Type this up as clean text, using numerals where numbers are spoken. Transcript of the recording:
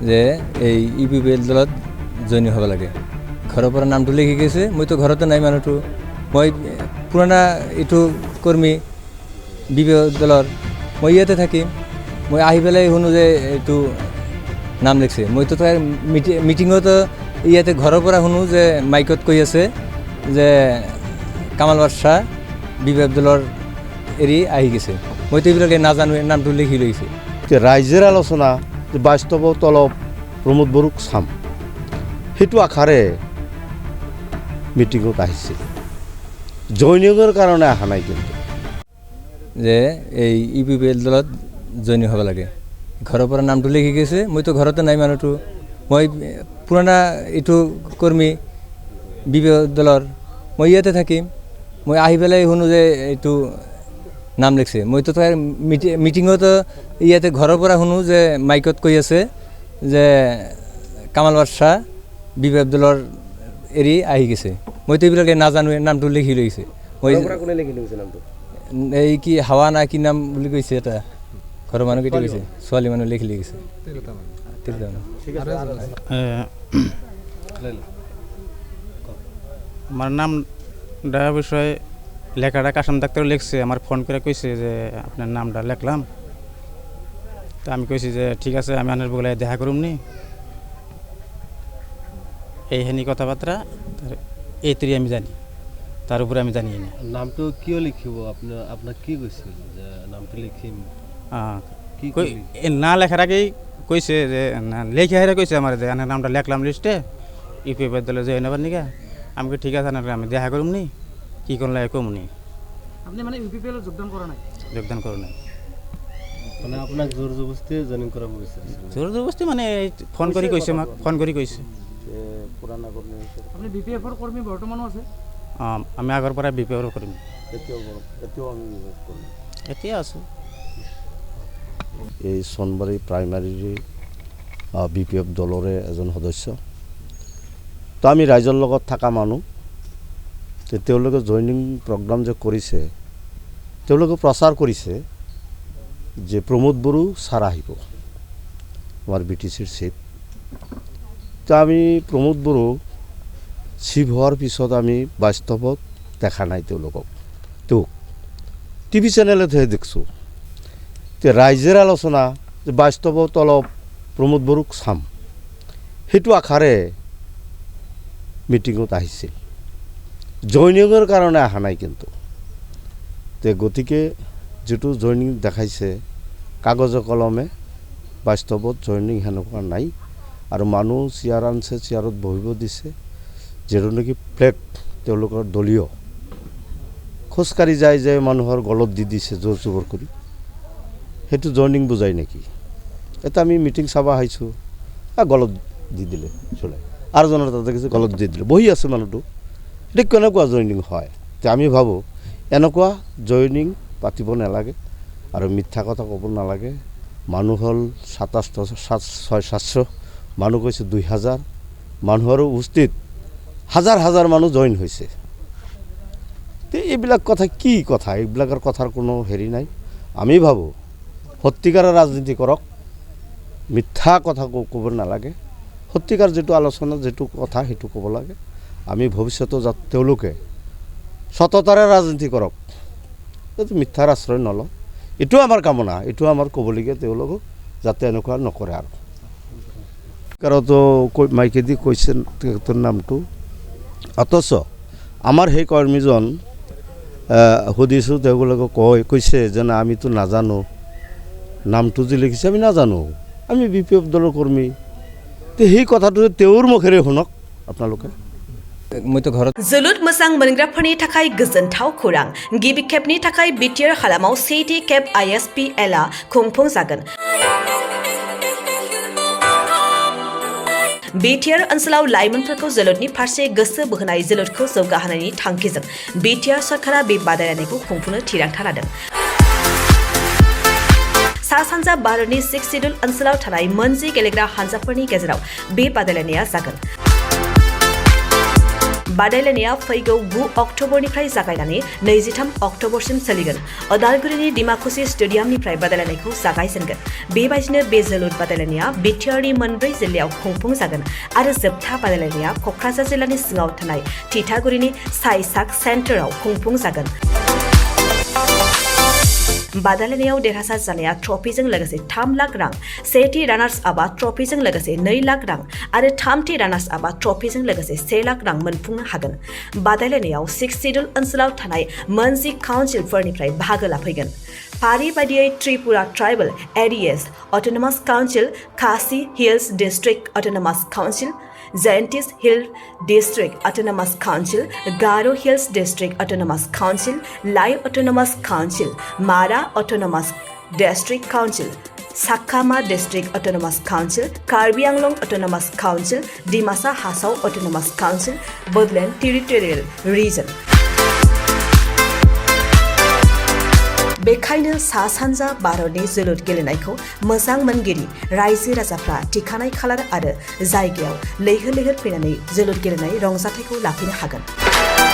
যে এই ইউপিপিএল দলত জইন হ'ব লাগে ঘৰৰ পৰা নামটো লিখি গৈছে মইতো ঘৰতে নাই মানুহটো মই পুৰণা এইটো কৰ্মী বিপিএল দলৰ মই ইয়াতে থাকিম মই আহি পেলাই শুনো যে এইটো নাম লিখছে মইতো তাৰ মিটিঙতো ইয়াতে ঘৰৰ পৰা শুনো যে মাইকত কৈ আছে যে কামাল বাদশাহ বিপিএল দলৰ এৰি আহি গৈছে মইতো এইবিলাকে নাজানো নামটো লিখি লৈছে ৰাইজৰ আলোচনা বাস্তৱ তলব প্ৰমোদ বড়োক চাম সেইটো আশাৰে মিটিঙত আহিছিল জইনিঙৰ কাৰণে অহা নাই কিন্তু যে এই ইউপিপিএল দলত জইন হ'ব লাগে ঘৰৰ পৰা নামটো লিখি গৈছে মইতো ঘৰতে নাই মানুহটো মই পুৰণা এইটো কৰ্মী বিপিএল দলৰ মই ইয়াতে থাকিম মই আহি পেলাই শুনো যে এইটো নাম লিখছে মইতো তাৰ মিটিঙতো ইয়াতে ঘৰৰ পৰা শুনো যে মাইকত কৈ আছে যে কামাল বাদশাহ বিপিএল দলৰ এৰি আহি গৈছে মইতো এইবিলাকে নাজানো নামটো লিখি লৈছে মই এই কি হাৱা না কি নাম বুলি কৈছে এটা ঘৰৰ মানুহ কেইটা কৈছে ছোৱালী মানুহ লিখি লিখিছে আমার নাম দেওয়ার বিষয়ে লেখাটা কাশাম ডাক্তার লিখছে আমার ফোন করে কইছে যে আপনার নামটা লিখলাম তো আমি কইছি যে ঠিক আছে আমি আনার বলে দেখা করুম নি এইখানি কথাবার্তা এই তৈরি আমি জানি তার উপরে আমি জানি না নামটো কিয় লিখিব আপনার কি কৈছিল যে নামটো লিখিম না লেখার আগেই কইছে যে লেখে হেরে কইছে আমার যে নামটা লেখলাম লিস্টে ইউপিএফ দলে জয়েন হবার নিকা আমি ঠিক আছে আমি দেখা করুম নি কি করলে কম নি আপনি মানে ইউপিপিএল যোগদান করা নাই মানে আপনাক জোর জবরদস্তি জয়েন করা হইছে জোর জবরদস্তি মানে ফোন করি কইছে আমাক ফোন করি কইছে পুরানা কর্মী আপনি বিপিএফ এর কর্মী বর্তমানও আছে আমি আগৰ পৰা বিপিএফ এৰ কৰ্মী এতিয়াও আমি কৰ্মী এতিয়া আছো এই সোনবাৰী প্ৰাইমাৰীৰ বিপিএফ দলৰে এজন সদস্য তো আমি ৰাইজৰ লগত থকা মানুহ তেওঁলোকে জইনিং প্ৰগ্ৰাম যে কৰিছে তেওঁলোকে প্ৰচাৰ কৰিছে যে প্ৰমোদ বড়ো ছাৰ আহিব আমাৰ বিটিচিৰ চিফ তো আমি প্ৰমোদ বড়ো চিফ হোৱাৰ পিছত আমি বাস্তৱত দেখা নাই তেওঁলোকক তো টিভি চেনেলতহে দেখিছোঁ ৰাইজৰ আলোচনা যে বাস্তৱ তলব প্ৰমোদ বড়োক চাম সেইটো আশাৰে মিটিঙত আহিছিল জইনিঙৰ কাৰণে অহা নাই কিন্তু গতিকে যিটো জইনিং দেখাইছে কাগজে কলমে বাস্তৱত জইনিং সেনেকুৱা নাই আৰু মানুহ চেয়াৰ আনছে চেয়াৰত বহিব দিছে যিটো নেকি ফ্লেগ তেওঁলোকৰ দলীয় খোজকাঢ়ি যায় যে মানুহৰ গলত দি দিছে জোৰ জবৰ কৰি সেইটো জইনিং বুজাই নেকি এটা আমি মিটিং চাব আহিছোঁ গলত দি দিলে চলে আৰু জনৰ তাতে কিছু গলত দি দিলে বহি আছে মানুহটো এটা কেনেকুৱা জইনিং হয় তে আমি ভাবোঁ এনেকুৱা জইনিং পাতিব নালাগে আৰু মিথ্যা কথা ক'ব নালাগে মানুহ হ'ল 27,700 মানুহ কৈছে 2,000 মানুহৰো উপস্থিত হাজাৰ হাজাৰ মানুহ জইন হৈছে তে এইবিলাক কথা কি কথা এইবিলাকৰ কথাৰ কোনো হেৰি নাই আমি ভাবোঁ সত্যিকাৰৰ ৰাজনীতি কৰক মিথ্যা কথা ক'ব নালাগে সত্যিকাৰ যেটো আলোচনা যেটো কথা সেইটো ক'ব লাগে আমি ভৱিষ্যতে যাতে তেওঁলোকে সততাৰে ৰাজনীতি কৰক এইটো মিথ্যাৰ আশ্ৰয় নলওঁ এইটো আমাৰ কামনা এইটো আমাৰ ক'বলগীয়া তেওঁলোকক যাতে এনেকুৱা নকৰে আৰু কাৰণতো মাইকেদি কৈছে তেখেতৰ নামটো অথচ আমাৰ সেই কৰ্মীজন সুধিছোঁ তেওঁলোকে কৈছে যে না আমিতো নাজানো নামটো যে লিখিছে আমি নাজানো আমি বিপিএফ দলৰ কৰ্মী তো সেই কথাটো তেওঁৰ মুখেৰে শুনক আপোনালোকে মইতো ঘৰত जोलुर मोजां मोनग्राफोरनि थाखाय गोजोनथाव खौरां गिबि खेबनि थाखाय बिटिआर हालामाव सेथि खेब ISPL आ खुंफुंजागोन बिटिआर ओनसोलाव लाइमोनफोरखौ जोलुरनि फारसे गोसो बोहोनाय जोलुरखौ जौगाहोनायनि थांखिजों बिटिआर सरकारा बे बादायलायनायखौ खुंफुंनो थिरांथा लादों सा सानजा भारतनि 6 सिडुल ओनसोलाव थानाय मोनजि गेलेग्रा हानजाफोरनि गेजेराव बे बादायलायनाया जागोन बादायलायनाया फैगौ 9 अक्ट'बरनिफ्राय जागायनानै 23 अक्ट'बरसिम सोलिगोन अदालगुरिनि डिमाकुसि स्टेडियामनिफ्राय बादायलायनायखौ जागायजेनगोन बेबायदिनो बे जोलुर बादायलायनाया बिटिआरनि मोनब्रै जिल्लायाव खुंफुंजागोन आरो जोबथा बादायलायनाया क'क्राझार जिल्लानि सिङाव थानाय थिथागुरिनि साइसाक सेन्टाराव खुंफुंजागोन बादायलायनायाव देरहासार जानाया ट्रफिजों लोगोसे 3 लाख रां सेथि रानार्स आपआ ट्रफिजों लोगोसे 2 लाख रां आरो थामथि रानार्स आपआ ट्रफिजों लोगोसे 1 लाख रां मोनफुंनो हागोन बादायलायनायाव 6 सिडुल ओनसोलाव थानाय 10 काउन्सिलफोरनिफ्राय बाहागो लाफैगोन फारि बायदियै Tripura tribal areas autonomous council Khasi hills district autonomous council Jaintias hill district autonomous council Garo hills district autonomous council Lai autonomous council Mara autonomous district council Chakma district autonomous council Karbi Anglong autonomous council Dima Hasao autonomous council Bodoland territorial region बेखायनो सा सानजा भारतनि जोलुर गेलेनायखौ मोजां मोनगिरि रायजो राजाफ्रा थिखानाय खालार आरो जायगायाव लैहोर लैहोर फैनानै जोलुर गेलेनाय रंजाथायखौ लाफैनो हागोन